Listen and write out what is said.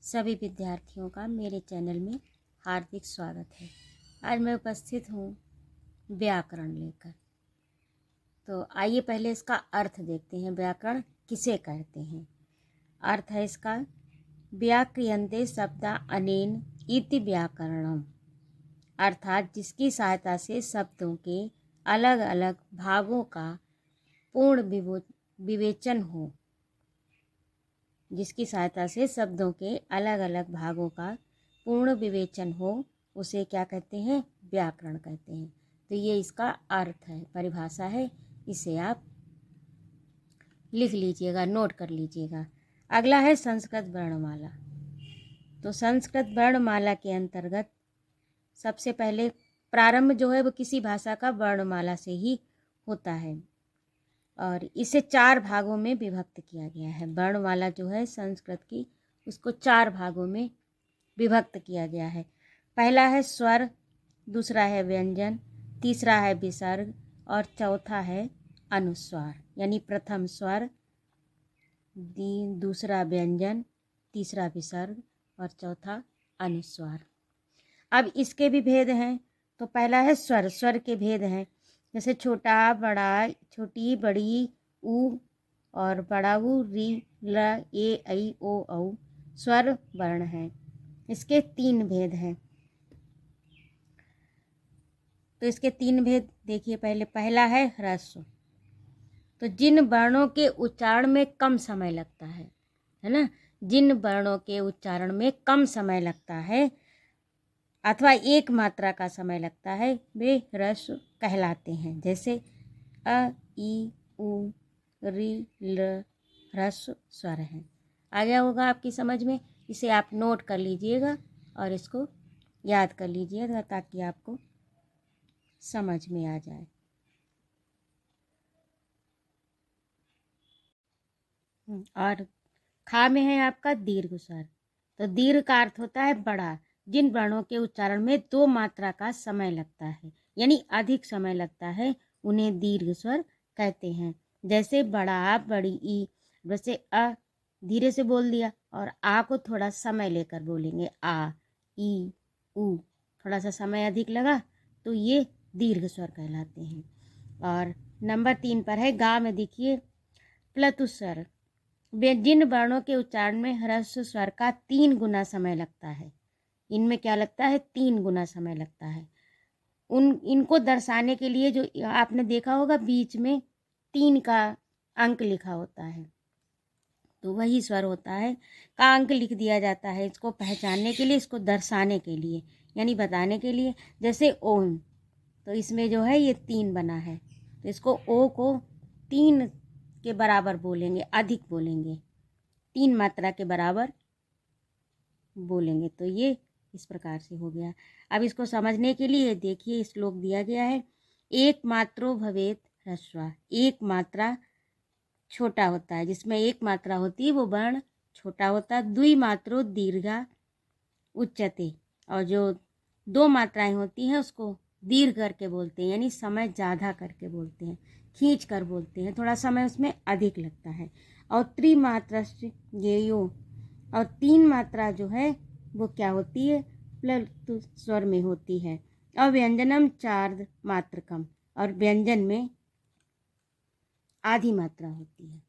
सभी विद्यार्थियों का मेरे चैनल में हार्दिक स्वागत है। आज मैं उपस्थित हूँ व्याकरण लेकर। तो आइए पहले इसका अर्थ देखते हैं। व्याकरण किसे कहते हैं? अर्थ है इसका, व्याक्रियन्ते शब्दा अनेन इति व्याकरणम, अर्थात जिसकी सहायता से शब्दों के अलग अलग भागों का पूर्ण विवेचन हो। जिसकी सहायता से शब्दों के अलग अलग भागों का पूर्ण विवेचन हो, उसे क्या कहते हैं? व्याकरण कहते हैं। तो ये इसका अर्थ है, परिभाषा है। इसे आप लिख लीजिएगा, नोट कर लीजिएगा। अगला है संस्कृत वर्णमाला। तो संस्कृत वर्णमाला के अंतर्गत सबसे पहले प्रारंभ जो है वो किसी भाषा का वर्णमाला से ही होता है और इसे 4 भागों में विभक्त किया गया है। वर्णमाला जो है संस्कृत की, उसको 4 भागों में विभक्त किया गया है। पहला है स्वर, दूसरा है व्यंजन, तीसरा है विसर्ग और चौथा है अनुस्वार। यानी प्रथम स्वर, दूसरा व्यंजन, तीसरा विसर्ग और चौथा अनुस्वार। अब इसके भी भेद हैं। तो पहला है स्वर। स्वर के भेद हैं, जैसे छोटा, बड़ा, छोटी, बड़ी, ऊ और बड़ा ऊ, री, ल, ए, ऐ, ओ, औ स्वर वर्ण हैं। इसके 3 भेद हैं। तो इसके 3 भेद देखिए। पहला है ह्रस्व। तो जिन वर्णों के उच्चारण में कम समय लगता है ना, जिन वर्णों के उच्चारण में कम समय लगता है अथवा एक मात्रा का समय लगता है, वे ह्रस्व कहलाते हैं। जैसे अ, ई, उ, री, ल ह्रस्व स्वर हैं। आ गया होगा आपकी समझ में। इसे आप नोट कर लीजिएगा और इसको याद कर लीजिएगा ताकि आपको समझ में आ जाए। और खा में है आपका दीर्घ स्वर। तो दीर्घ का अर्थ होता है बड़ा। जिन वर्णों के उच्चारण में 2 मात्रा का समय लगता है, यानी अधिक समय लगता है, उन्हें दीर्घ स्वर कहते हैं। जैसे बड़ा, बड़ी, ई। वैसे अ धीरे से बोल दिया और आ को थोड़ा समय लेकर बोलेंगे, आ, ई, उ। थोड़ा सा समय अधिक लगा तो ये दीर्घ स्वर कहलाते हैं। और नंबर 3 पर है गा में, देखिए प्लतु स्वर। जिन वर्णों के उच्चारण में ह्रस्व स्वर का 3 गुना समय लगता है, इनमें क्या लगता है? 3 गुना समय लगता है। इनको दर्शाने के लिए जो आपने देखा होगा बीच में 3 का अंक लिखा होता है, तो वही स्वर होता है का अंक लिख दिया जाता है इसको पहचानने के लिए, इसको दर्शाने के लिए, यानी बताने के लिए। जैसे ओम, तो इसमें जो है ये 3 बना है, तो इसको ओ को 3 के बराबर बोलेंगे, अधिक बोलेंगे, 3 मात्रा के बराबर बोलेंगे। तो ये इस प्रकार से हो गया। अब इसको समझने के लिए देखिए श्लोक दिया गया है। एक मात्रो भवेत ह्रस्वा। एक मात्रा छोटा होता है, जिसमें एक मात्रा होती है वो वर्ण छोटा होता है। द्वि मात्रो दीर्घा उच्चते। और जो 2 मात्राएं होती हैं उसको दीर्घ करके बोलते हैं, यानी समय ज़्यादा करके बोलते हैं, खींच कर बोलते हैं, थोड़ा समय उसमें अधिक लगता है। और त्रिमात्रा गेयो, और 3 मात्रा जो है वो क्या होती है? प्लतु स्वर में होती है। और व्यंजनम 4 मात्रकम, और व्यंजन में आधी मात्रा होती है।